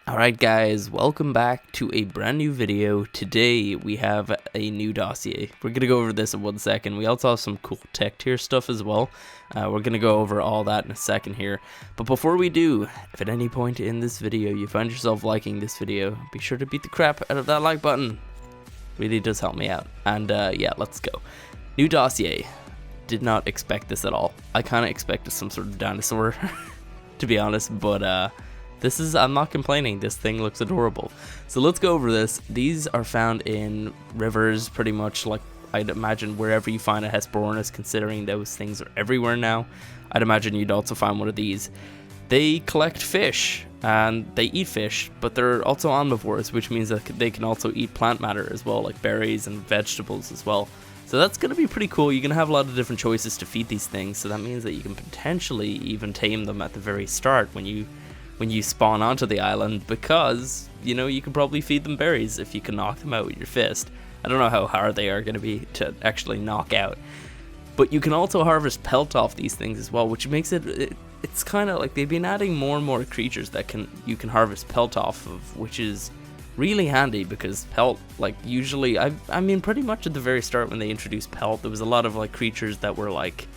Alright guys, welcome back to a brand new video. Today we have a new dossier. We're going to go over this in 1 second. We also have some cool tech tier stuff as well. We're going to go over all that in a second here. But before we do, if at any point in this video you find yourself liking this video, be sure to beat the crap out of that like button. Really does help me out. And yeah, let's go. New dossier. Did not expect this at all. I kind of expected some sort of dinosaur, to be honest, but I'm not complaining. This thing looks adorable. So let's go over this. These are found in rivers, pretty much, like I'd imagine wherever you find a Hesperornis, considering those things are everywhere now. I'd imagine you'd also find one of these. They collect fish and they eat fish, but they're also omnivores, which means that they can also eat plant matter as well, like berries and vegetables as well. So that's going to be pretty cool. You're going to have a lot of different choices to feed these things, so that means that you can potentially even tame them at the very start when you spawn onto the island, because, you know, you can probably feed them berries if you can knock them out with your fist. I don't know how hard they are going to be to actually knock out. But you can also harvest pelt off these things as well, which makes it's kind of like they've been adding more and more creatures that you can harvest pelt off of, which is really handy, because pelt, like, usually, I mean, pretty much at the very start when they introduced pelt, there was a lot of, like, creatures that were, like,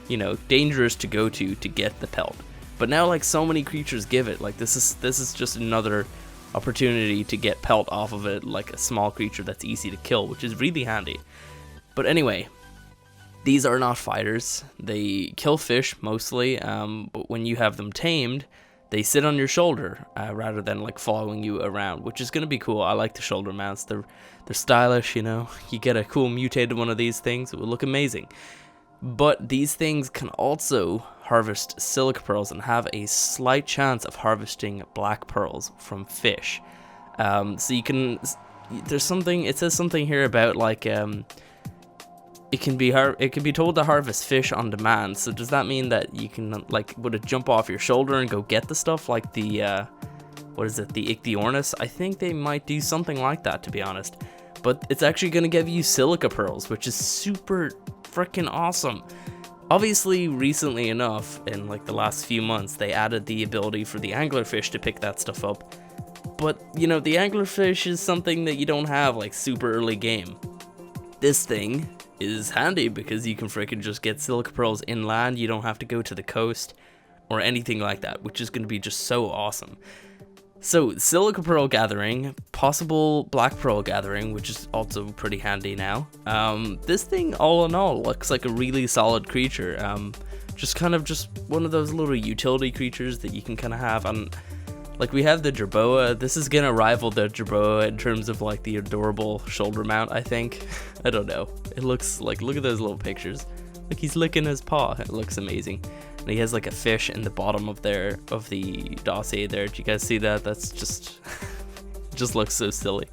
you know, dangerous to go to get the pelt. But now, like, so many creatures give it, like, this is just another opportunity to get pelt off of it, like a small creature that's easy to kill, which is really handy. But anyway, these are not fighters. They kill fish mostly, but when you have them tamed, they sit on your shoulder rather than, like, following you around, which is going to be cool. I like the shoulder mounts. They're stylish, you know. You get a cool mutated one of these things, it will look amazing. But these things can also harvest silica pearls and have a slight chance of harvesting black pearls from fish. So you can, there's something, it says something here about, like, it can be told to harvest fish on demand. So does that mean that you can, like, would it jump off your shoulder and go get the stuff, like the what is it, the Ichthyornis? I think they might do something like that, to be honest. But it's actually going to give you silica pearls, which is super freaking awesome. Obviously, recently enough, in like the last few months, they added the ability for the anglerfish to pick that stuff up. But, you know, the anglerfish is something that you don't have, like, super early game. This thing is handy because you can freaking just get silica pearls inland. You don't have to go to the coast or anything like that, which is going to be just so awesome. So, silica pearl gathering, possible black pearl gathering, which is also pretty handy now. This thing, all in all, looks like a really solid creature. Just one of those little utility creatures that you can kind of have. And, like, we have the Jerboa. This is gonna rival the Jerboa in terms of, like, the adorable shoulder mount, I think. I don't know. It looks like, look at those little pictures. Like, he's licking his paw. It looks amazing. And he has, like, a fish in the bottom of the dossier there. Do you guys see that? That's just just looks so silly.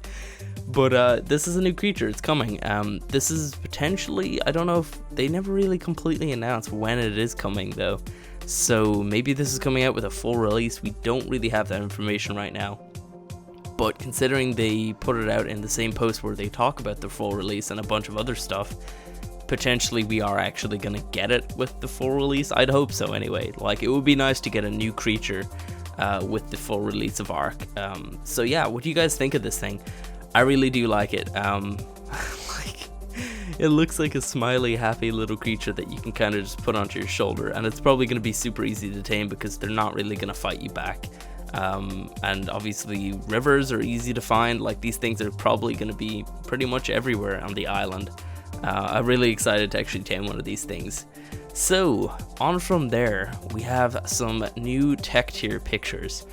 But this is a new creature. It's coming. This is potentially, I don't know if they never really completely announced when it is coming, though. So maybe this is coming out with a full release. We don't really have that information right now. But considering they put it out in the same post where they talk about the full release and a bunch of other stuff, potentially we are actually going to get it with the full release. I'd hope so anyway. Like, it would be nice to get a new creature with the full release of ARK. So yeah, what do you guys think of this thing? I really do like it. Like, it looks like a smiley, happy little creature that you can kind of just put onto your shoulder, and it's probably going to be super easy to tame because they're not really going to fight you back. And obviously rivers are easy to find. Like, these things are probably going to be pretty much everywhere on the island. I'm really excited to actually tame one of these things. So, on from there, we have some new tech tier pictures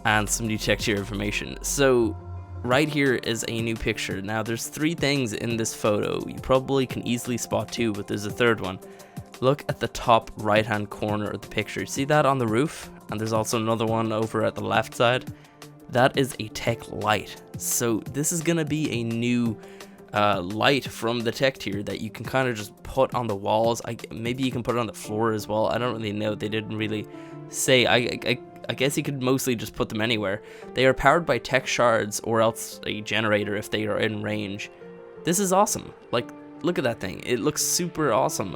and some new tech tier information. So, right here is a new picture. Now, there's 3 things in this photo. You probably can easily spot 2, but there's a third one. Look at the top right-hand corner of the picture. See that on the roof? And there's also another one over at the left side. That is a tech light. So, this is going to be a new light from the tech tier that you can kind of just put on the walls. Maybe you can put it on the floor as well. I don't really know. They didn't really say. I guess you could mostly just put them anywhere. They are powered by tech shards or else a generator if they are in range. This is awesome. Like, look at that thing. It looks super awesome.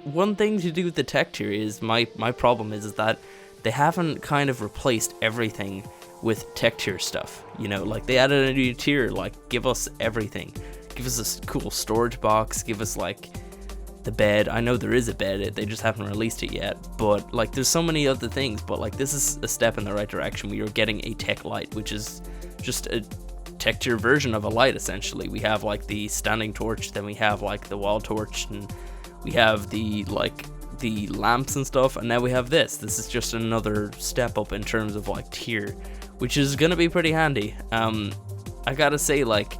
One thing to do with the tech tier is my problem is that they haven't kind of replaced everything with tech tier stuff. You know, like they added a new tier, like give us everything. Give us a cool storage box, give us like the bed. I know there is a bed, they just haven't released it yet, but like there's so many other things. But like this is a step in the right direction. We are getting a tech light, which is just a tech tier version of a light essentially. We have like the standing torch, then we have like the wall torch, and we have the like the lamps and stuff, and now we have this. This is just another step up in terms of like tier, which is gonna be pretty handy. I gotta say, like,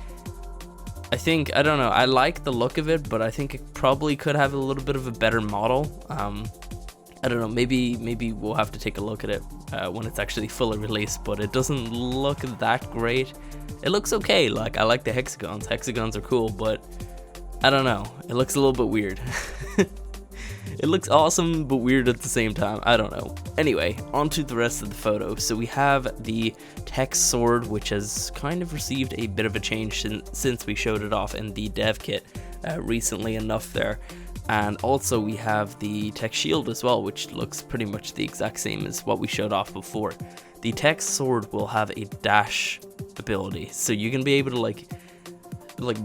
I don't know, I like the look of it, but I think it probably could have a little bit of a better model. I don't know, maybe we'll have to take a look at it when it's actually fully released, but it doesn't look that great. It looks okay. Like, I like the hexagons. Hexagons are cool, but I don't know, it looks a little bit weird. It looks awesome, but weird at the same time. I don't know. Anyway, on to the rest of the photo. So we have the TEK sword, which has kind of received a bit of a change since we showed it off in the dev kit recently enough there. And also we have the TEK shield as well, which looks pretty much the exact same as what we showed off before. The TEK sword will have a dash ability, so you can be able to like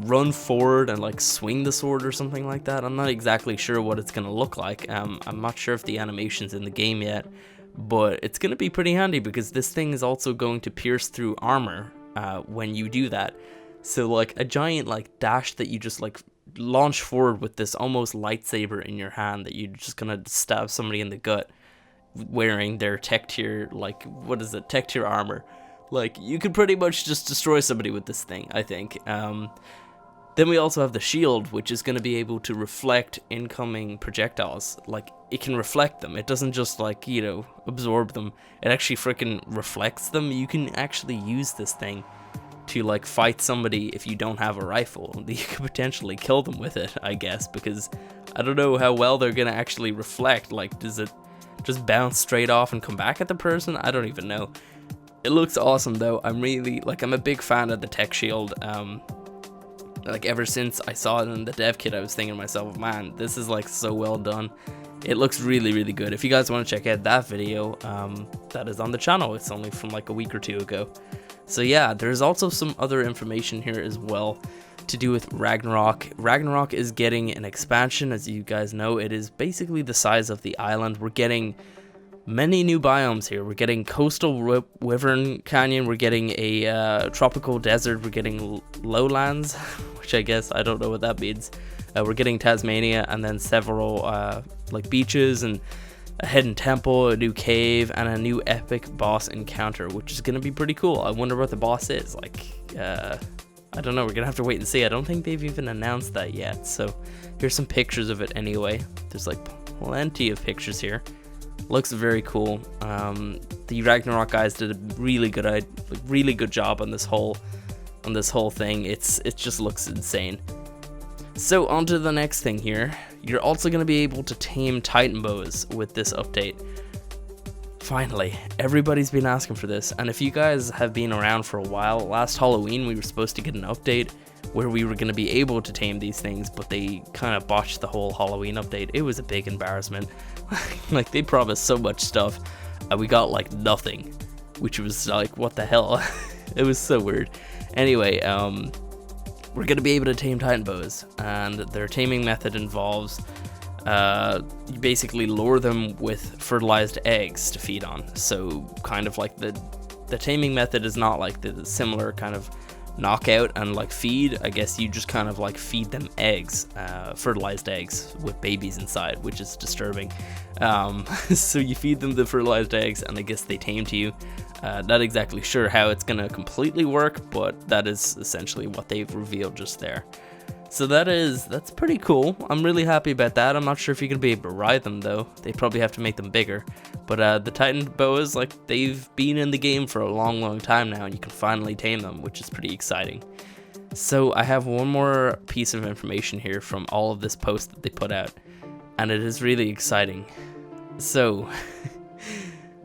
run forward and like swing the sword or something like that. I'm not exactly sure what it's gonna look like. I'm not sure if the animation's in the game yet, but it's gonna be pretty handy because this thing is also going to pierce through armor when you do that. So like a giant like dash that you just like launch forward with this almost lightsaber in your hand that you're just gonna stab somebody in the gut wearing their tech tier, like, what is it, tech tier armor. Like, you could pretty much just destroy somebody with this thing, I think. Then we also have the shield, which is going to be able to reflect incoming projectiles. Like, it can reflect them. It doesn't just, like, you know, absorb them. It actually freaking reflects them. You can actually use this thing to, like, fight somebody if you don't have a rifle. You could potentially kill them with it, I guess, because I don't know how well they're going to actually reflect. Like, does it just bounce straight off and come back at the person? I don't even know. It looks awesome though. I'm a big fan of the tech shield. Like, ever since I saw it in the dev kit, I was thinking to myself, man, this is like so well done. It looks really, really good. If you guys want to check out that video, that is on the channel. It's only from like a week or two ago. So yeah, there's also some other information here as well to do with Ragnarok. Ragnarok is getting an expansion. As you guys know, it is basically the size of the island. We're getting many new biomes here. We're getting coastal wyvern canyon, we're getting a tropical desert, we're getting lowlands, which I guess I don't know what that means. We're getting Tasmania, and then several like beaches, and a hidden temple, a new cave, and a new epic boss encounter, which is gonna be pretty cool. I wonder what the boss is. Like, I don't know, we're gonna have to wait and see. I don't think they've even announced that yet. So here's some pictures of it anyway. There's like plenty of pictures here. Looks very cool. The Ragnarok guys did a really good job on this whole thing. It just looks insane. So on to the next thing here. You're also going to be able to tame Titan boas with this update. Finally, everybody's been asking for this, and if you guys have been around for a while, last Halloween we were supposed to get an update where we were going to be able to tame these things, but they kind of botched the whole Halloween update. It was a big embarrassment. Like, they promised so much stuff and we got like nothing, which was like, what the hell. It was so weird. Anyway, we're going to be able to tame Titan boas, and their taming method involves you basically lure them with fertilized eggs to feed on. So kind of like the taming method is not like the similar kind of knockout and like feed. I guess you just kind of like feed them eggs, fertilized eggs with babies inside, which is disturbing. So you feed them the fertilized eggs, and I guess they tame to you. Not exactly sure how it's gonna completely work, but that is essentially what they've revealed just there. So that's pretty cool. I'm really happy about that. I'm not sure if you're gonna be able to ride them though. They probably have to make them bigger. But the Titan boas, like, they've been in the game for a long time now, and you can finally tame them, which is pretty exciting. So I have one more piece of information here from all of this post that they put out, and it is really exciting. So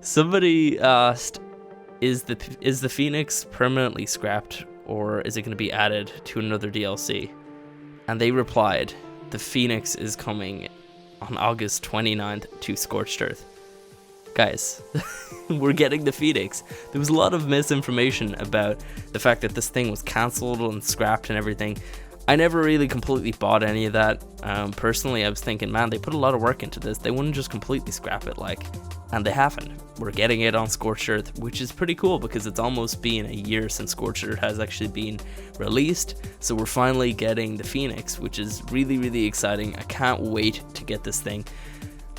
somebody asked, is the Phoenix permanently scrapped, or is it going to be added to another DLC? And they replied, the Phoenix is coming on August 29th to Scorched Earth. Guys, we're getting the Phoenix. There was a lot of misinformation about the fact that this thing was cancelled and scrapped and everything. I never really completely bought any of that. Personally, I was thinking, man, they put a lot of work into this. They wouldn't just completely scrap it, like, and they haven't. We're getting it on Scorched Earth, which is pretty cool because it's almost been a year since Scorched Earth has actually been released. So we're finally getting the Phoenix, which is really, really exciting. I can't wait to get this thing.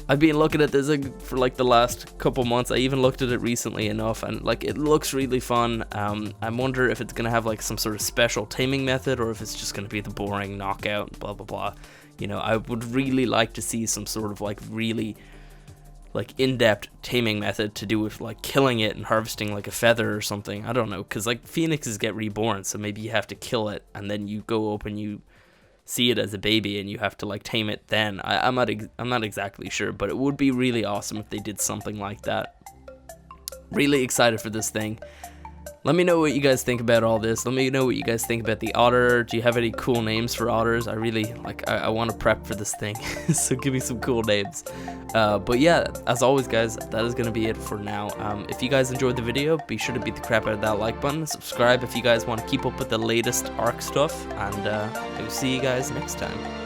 I've been looking at this for like the last couple months. I even looked at it recently enough, and like it looks really fun. I wonder if it's gonna have like some sort of special taming method, or if it's just gonna be the boring knockout, blah blah blah. You know, I would really like to see some sort of like really like in-depth taming method to do with like killing it and harvesting like a feather or something. I don't know, because like phoenixes get reborn, so maybe you have to kill it and then you go up and you see it as a baby and you have to like tame it then. I'm not exactly sure, but it would be really awesome if they did something like that. Really excited for this thing. Let me know what you guys think about all this. Let me know what you guys think about the otter. Do you have any cool names for otters? I really like, I want to prep for this thing, so give me some cool names. But yeah, as always guys, that is going to be it for now. If you guys enjoyed the video, be sure to beat the crap out of that like button. Subscribe if you guys want to keep up with the latest ARK stuff, and I will see you guys next time.